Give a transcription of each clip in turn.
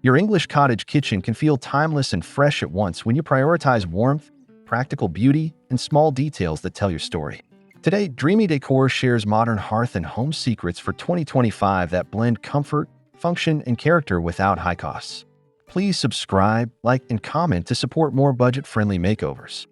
Your English cottage kitchen can feel timeless and fresh at once when you prioritize warmth, practical beauty, and small details that tell your story. Today, Dreamy Decor shares modern hearth and home secrets for 2025 that blend comfort, function, and character without high costs. Please subscribe, like, and comment to support more budget-friendly makeovers.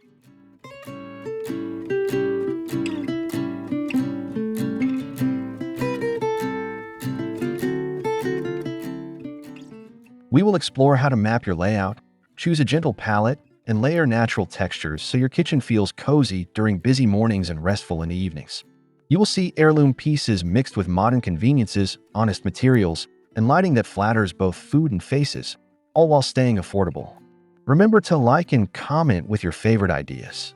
We will explore how to map your layout, choose a gentle palette, and layer natural textures so your kitchen feels cozy during busy mornings and restful in the evenings. You will see heirloom pieces mixed with modern conveniences, honest materials, and lighting that flatters both food and faces, all while staying affordable. Remember to like and comment with your favorite ideas.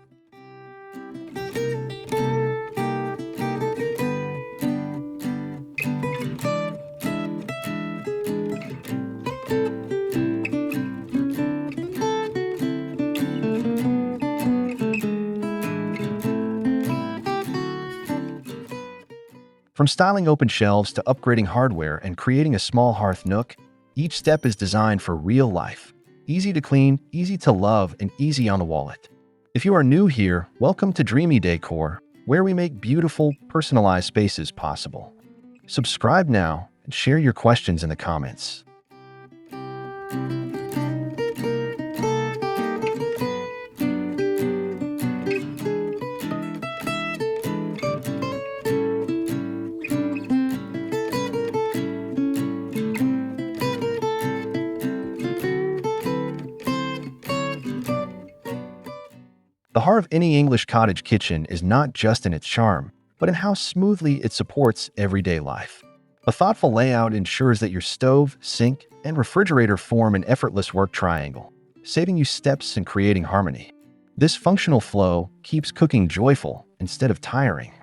From styling open shelves to upgrading hardware and creating a small hearth nook, each step is designed for real life. Easy to clean, easy to love, and easy on the wallet. If you are new here, welcome to Dreamy Decor, where we make beautiful, personalized spaces possible. Subscribe now and share your questions in the comments. The heart of any English cottage kitchen is not just in its charm, but in how smoothly it supports everyday life. A thoughtful layout ensures that your stove, sink, and refrigerator form an effortless work triangle, saving you steps and creating harmony. This functional flow keeps cooking joyful instead of tiring.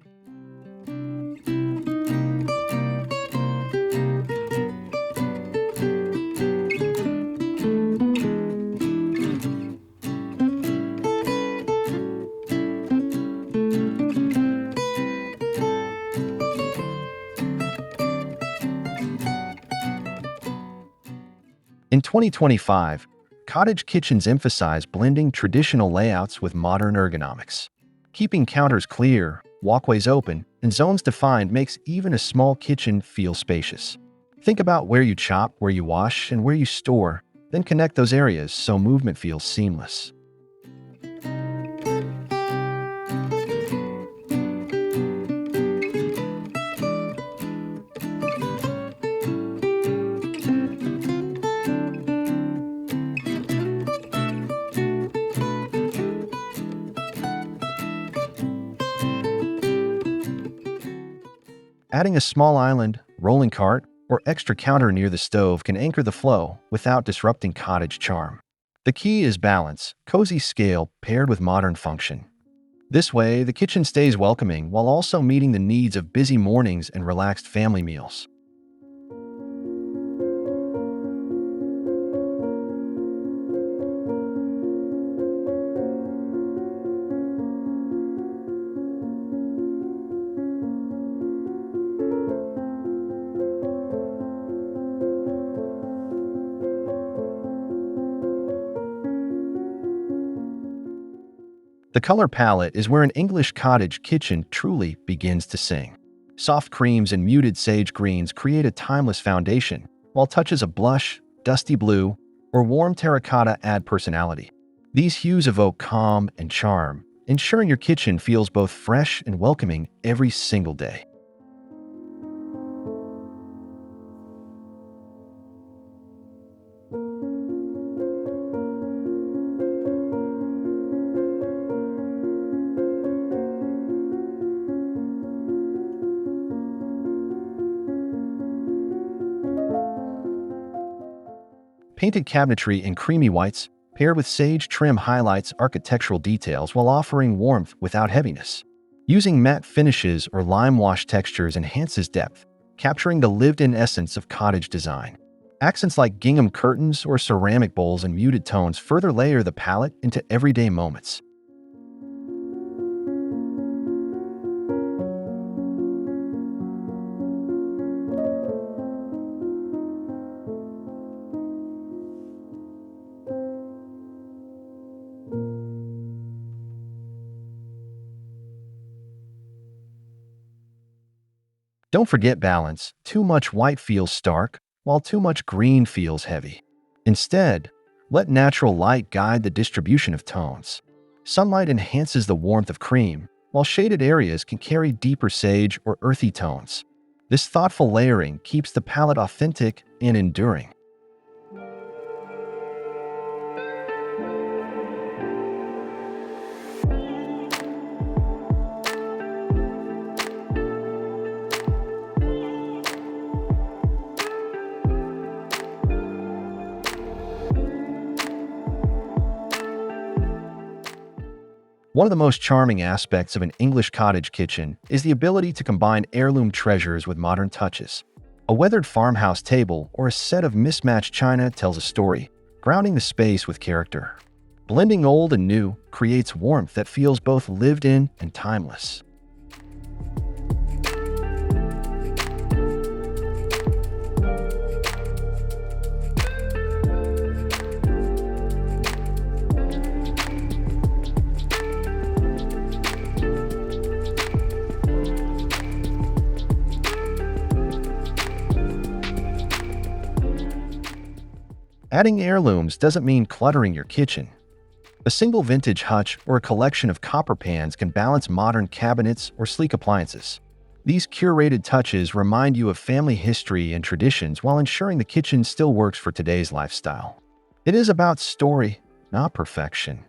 In 2025, cottage kitchens emphasize blending traditional layouts with modern ergonomics. Keeping counters clear, walkways open, and zones defined makes even a small kitchen feel spacious. Think about where you chop, where you wash, and where you store, then connect those areas so movement feels seamless. Adding a small island, rolling cart, or extra counter near the stove can anchor the flow without disrupting cottage charm. The key is balance, cozy scale paired with modern function. This way, the kitchen stays welcoming while also meeting the needs of busy mornings and relaxed family meals. The color palette is where an English cottage kitchen truly begins to sing. Soft creams and muted sage greens create a timeless foundation, while touches of blush, dusty blue, or warm terracotta add personality. These hues evoke calm and charm, ensuring your kitchen feels both fresh and welcoming every single day. Painted cabinetry in creamy whites, paired with sage trim highlights architectural details while offering warmth without heaviness. Using matte finishes or lime wash textures enhances depth, capturing the lived-in essence of cottage design. Accents like gingham curtains or ceramic bowls and muted tones further layer the palette into everyday moments. Don't forget balance. Too much white feels stark, while too much green feels heavy. Instead, let natural light guide the distribution of tones. Sunlight enhances the warmth of cream, while shaded areas can carry deeper sage or earthy tones. This thoughtful layering keeps the palette authentic and enduring. One of the most charming aspects of an English cottage kitchen is the ability to combine heirloom treasures with modern touches. A weathered farmhouse table or a set of mismatched china tells a story, grounding the space with character. Blending old and new creates warmth that feels both lived in and timeless. Adding heirlooms doesn't mean cluttering your kitchen. A single vintage hutch or a collection of copper pans can balance modern cabinets or sleek appliances. These curated touches remind you of family history and traditions while ensuring the kitchen still works for today's lifestyle. It is about story, not perfection.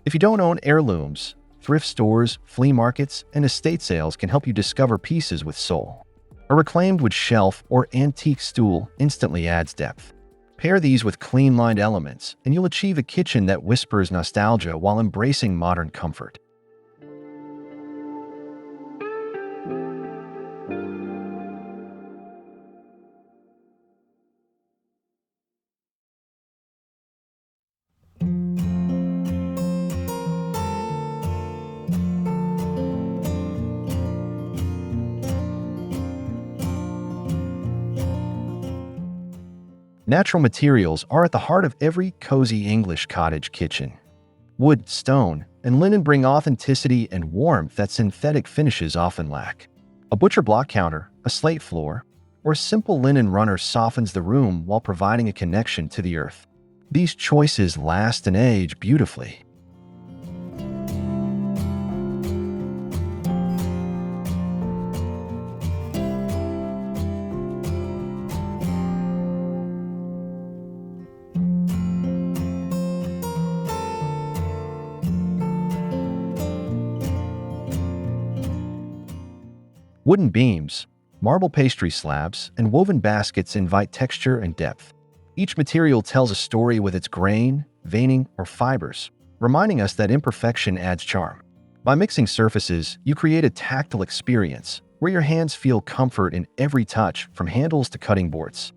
If you don't own heirlooms, thrift stores, flea markets, and estate sales can help you discover pieces with soul. A reclaimed wood shelf or antique stool instantly adds depth. Pair these with clean-lined elements, and you'll achieve a kitchen that whispers nostalgia while embracing modern comfort. Natural materials are at the heart of every cozy English cottage kitchen. Wood, stone, and linen bring authenticity and warmth that synthetic finishes often lack. A butcher block counter, a slate floor, or a simple linen runner softens the room while providing a connection to the earth. These choices last and age beautifully. Wooden beams, marble pastry slabs, and woven baskets invite texture and depth. Each material tells a story with its grain, veining, or fibers, reminding us that imperfection adds charm. By mixing surfaces, you create a tactile experience where your hands feel comfort in every touch, from handles to cutting boards.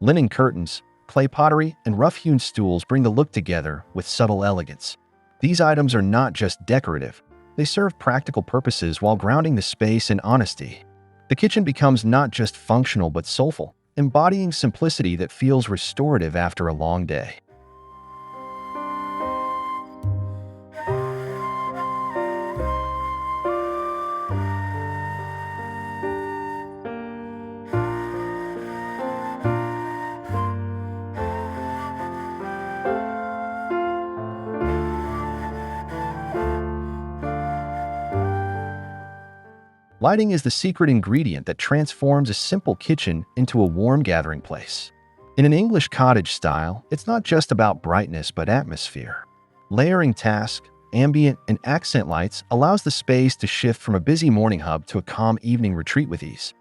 Linen curtains, clay pottery, and rough-hewn stools bring the look together with subtle elegance. These items are not just decorative, they serve practical purposes while grounding the space in honesty. The kitchen becomes not just functional but soulful, embodying simplicity that feels restorative after a long day. Lighting is the secret ingredient that transforms a simple kitchen into a warm gathering place. In an English cottage style, it's not just about brightness but atmosphere. Layering task, ambient, and accent lights allows the space to shift from a busy morning hub to a calm evening retreat with ease.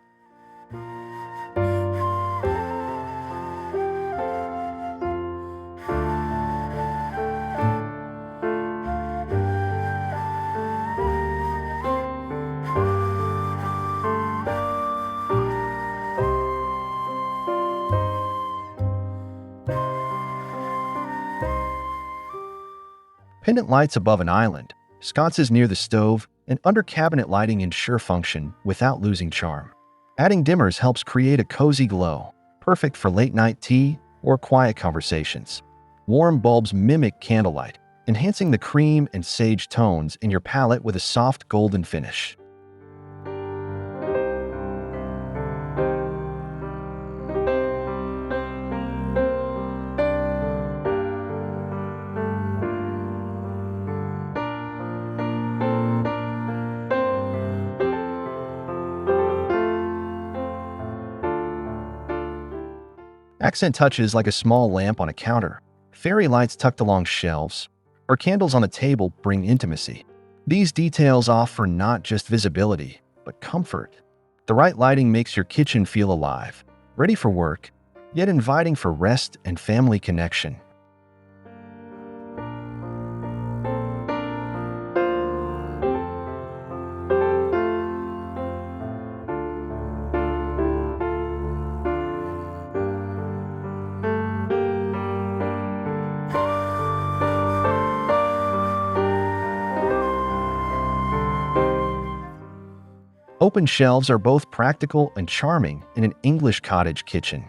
Pendant lights above an island, sconces near the stove, and under-cabinet lighting ensure function without losing charm. Adding dimmers helps create a cozy glow, perfect for late-night tea or quiet conversations. Warm bulbs mimic candlelight, enhancing the cream and sage tones in your palette with a soft golden finish. Accent touches like a small lamp on a counter, fairy lights tucked along shelves, or candles on the table bring intimacy. These details offer not just visibility, but comfort. The right lighting makes your kitchen feel alive, ready for work, yet inviting for rest and family connection. Open shelves are both practical and charming in an English cottage kitchen.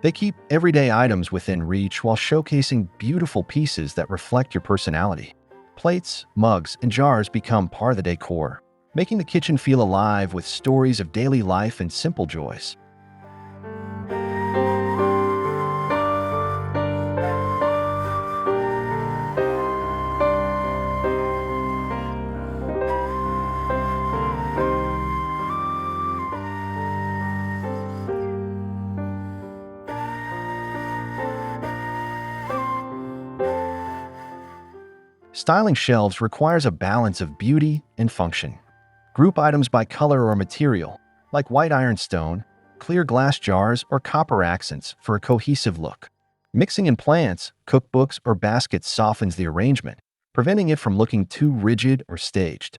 They keep everyday items within reach while showcasing beautiful pieces that reflect your personality. Plates, mugs, and jars become part of the decor, making the kitchen feel alive with stories of daily life and simple joys. Styling shelves requires a balance of beauty and function. Group items by color or material, like white ironstone, clear glass jars, or copper accents for a cohesive look. Mixing in plants, cookbooks, or baskets softens the arrangement, preventing it from looking too rigid or staged.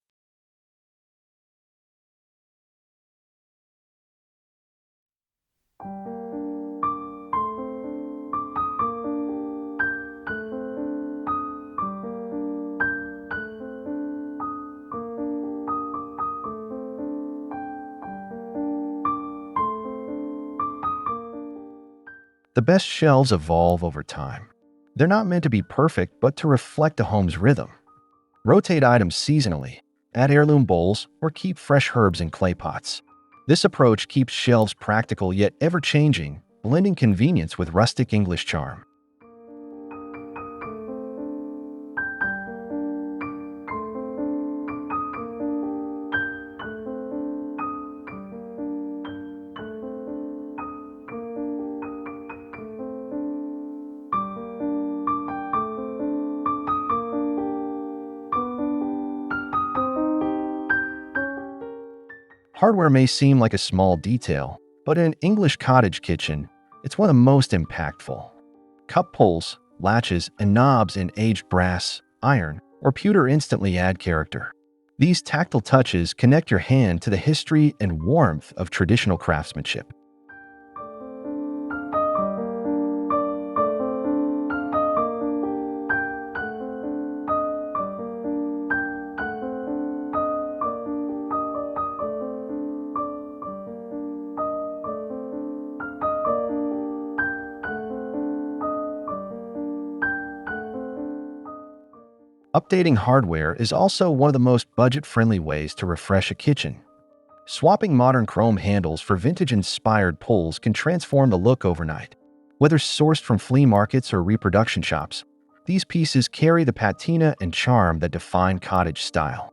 The best shelves evolve over time. They're not meant to be perfect, but to reflect a home's rhythm. Rotate items seasonally, add heirloom bowls, or keep fresh herbs in clay pots. This approach keeps shelves practical yet ever-changing, blending convenience with rustic English charm. Hardware may seem like a small detail, but in an English cottage kitchen, it's one of the most impactful. Cup pulls, latches, and knobs in aged brass, iron, or pewter instantly add character. These tactile touches connect your hand to the history and warmth of traditional craftsmanship. Updating hardware is also one of the most budget-friendly ways to refresh a kitchen. Swapping modern chrome handles for vintage-inspired pulls can transform the look overnight. Whether sourced from flea markets or reproduction shops, these pieces carry the patina and charm that define cottage style.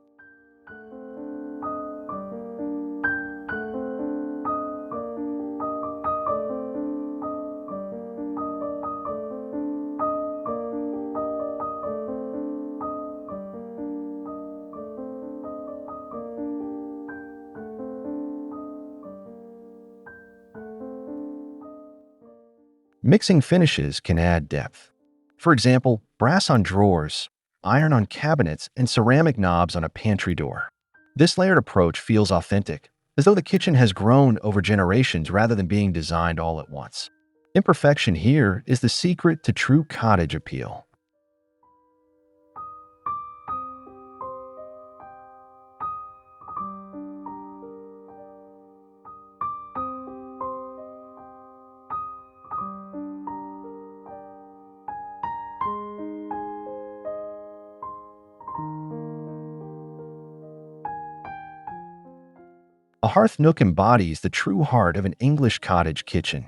Mixing finishes can add depth. For example, brass on drawers, iron on cabinets, and ceramic knobs on a pantry door. This layered approach feels authentic, as though the kitchen has grown over generations rather than being designed all at once. Imperfection here is the secret to true cottage appeal. A hearth nook embodies the true heart of an English cottage kitchen.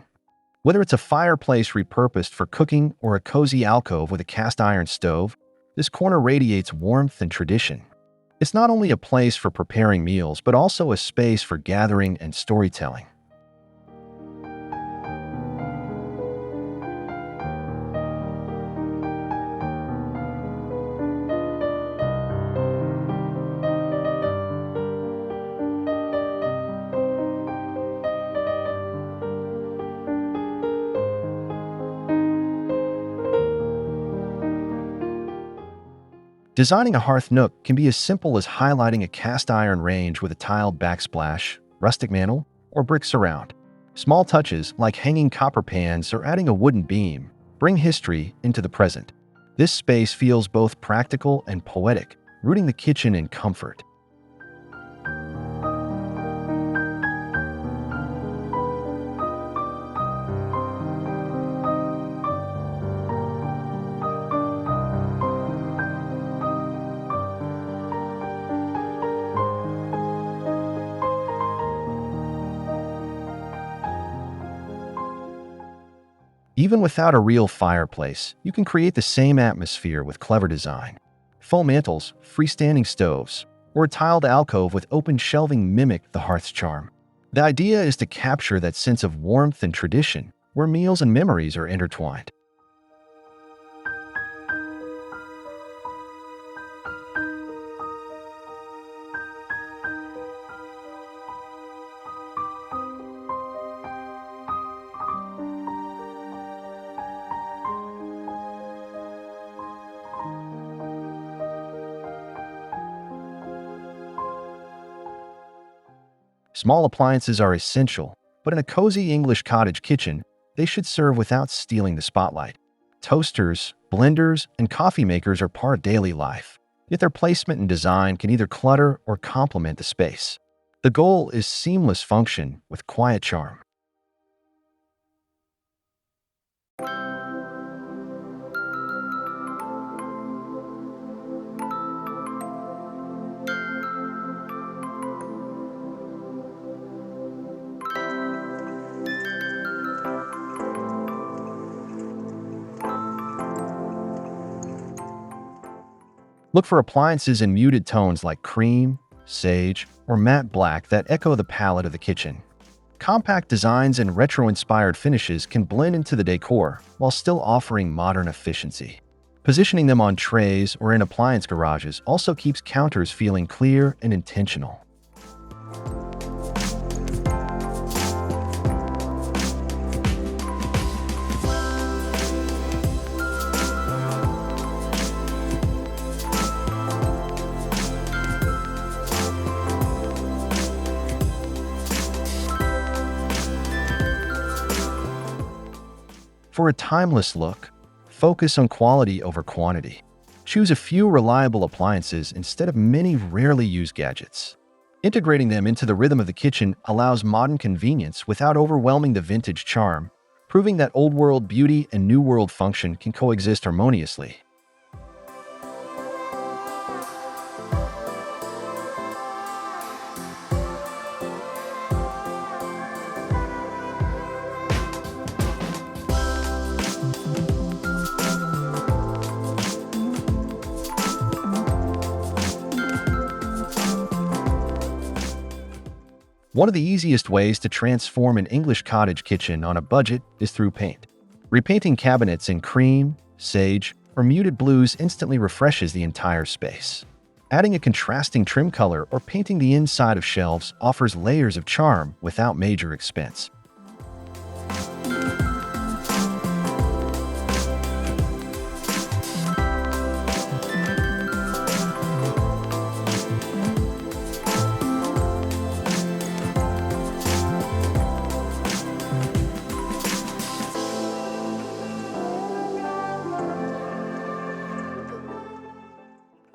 Whether it's a fireplace repurposed for cooking or a cozy alcove with a cast iron stove, this corner radiates warmth and tradition. It's not only a place for preparing meals, but also a space for gathering and storytelling. Designing a hearth nook can be as simple as highlighting a cast iron range with a tiled backsplash, rustic mantle, or brick surround. Small touches like hanging copper pans or adding a wooden beam bring history into the present. This space feels both practical and poetic, rooting the kitchen in comfort. Even without a real fireplace, you can create the same atmosphere with clever design. Foam mantles, freestanding stoves, or a tiled alcove with open shelving mimic the hearth's charm. The idea is to capture that sense of warmth and tradition where meals and memories are intertwined. Small appliances are essential, but in a cozy English cottage kitchen, they should serve without stealing the spotlight. Toasters, blenders, and coffee makers are part of daily life, yet their placement and design can either clutter or complement the space. The goal is seamless function with quiet charm. Look for appliances in muted tones like cream, sage, or matte black that echo the palette of the kitchen. Compact designs and retro-inspired finishes can blend into the decor while still offering modern efficiency. Positioning them on trays or in appliance garages also keeps counters feeling clear and intentional. For a timeless look, focus on quality over quantity. Choose a few reliable appliances instead of many rarely used gadgets. Integrating them into the rhythm of the kitchen allows modern convenience without overwhelming the vintage charm, proving that old-world beauty and new-world function can coexist harmoniously. One of the easiest ways to transform an English cottage kitchen on a budget is through paint. Repainting cabinets in cream, sage, or muted blues instantly refreshes the entire space. Adding a contrasting trim color or painting the inside of shelves offers layers of charm without major expense.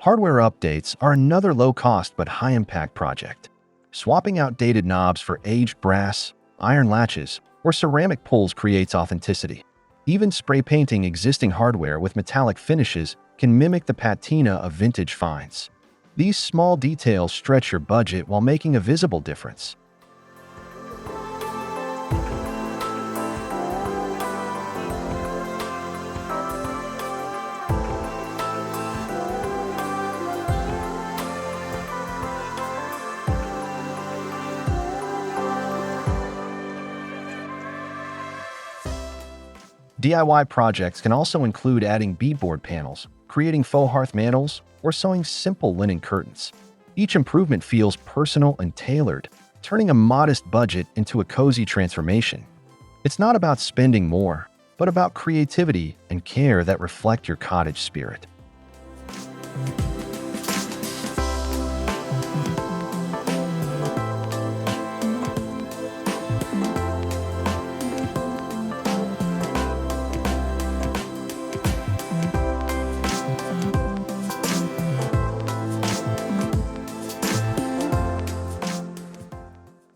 Hardware updates are another low-cost but high-impact project. Swapping outdated knobs for aged brass, iron latches, or ceramic pulls creates authenticity. Even spray painting existing hardware with metallic finishes can mimic the patina of vintage finds. These small details stretch your budget while making a visible difference. DIY projects can also include adding beadboard panels, creating faux hearth mantels, or sewing simple linen curtains. Each improvement feels personal and tailored, turning a modest budget into a cozy transformation. It's not about spending more, but about creativity and care that reflect your cottage spirit.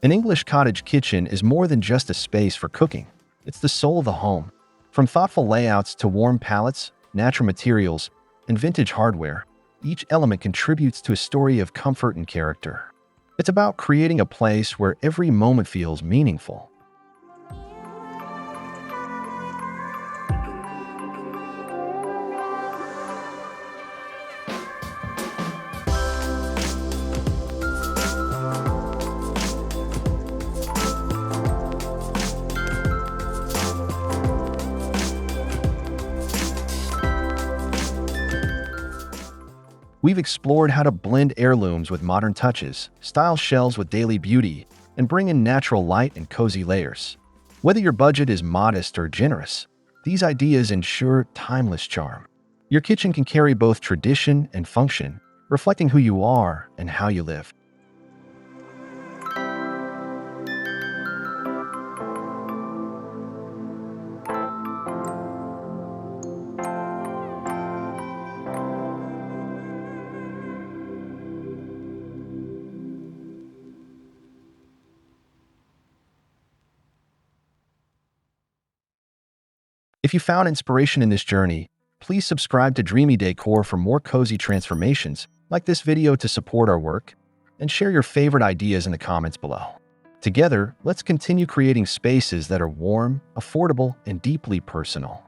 An English cottage kitchen is more than just a space for cooking. It's the soul of the home. From thoughtful layouts to warm palettes, natural materials, and vintage hardware, each element contributes to a story of comfort and character. It's about creating a place where every moment feels meaningful. We've explored how to blend heirlooms with modern touches, style shelves with daily beauty, and bring in natural light and cozy layers. Whether your budget is modest or generous, these ideas ensure timeless charm. Your kitchen can carry both tradition and function, reflecting who you are and how you live. If you found inspiration in this journey, please subscribe to Dreamy Decor for more cozy transformations, like this video to support our work, and share your favorite ideas in the comments below. Together, let's continue creating spaces that are warm, affordable, and deeply personal.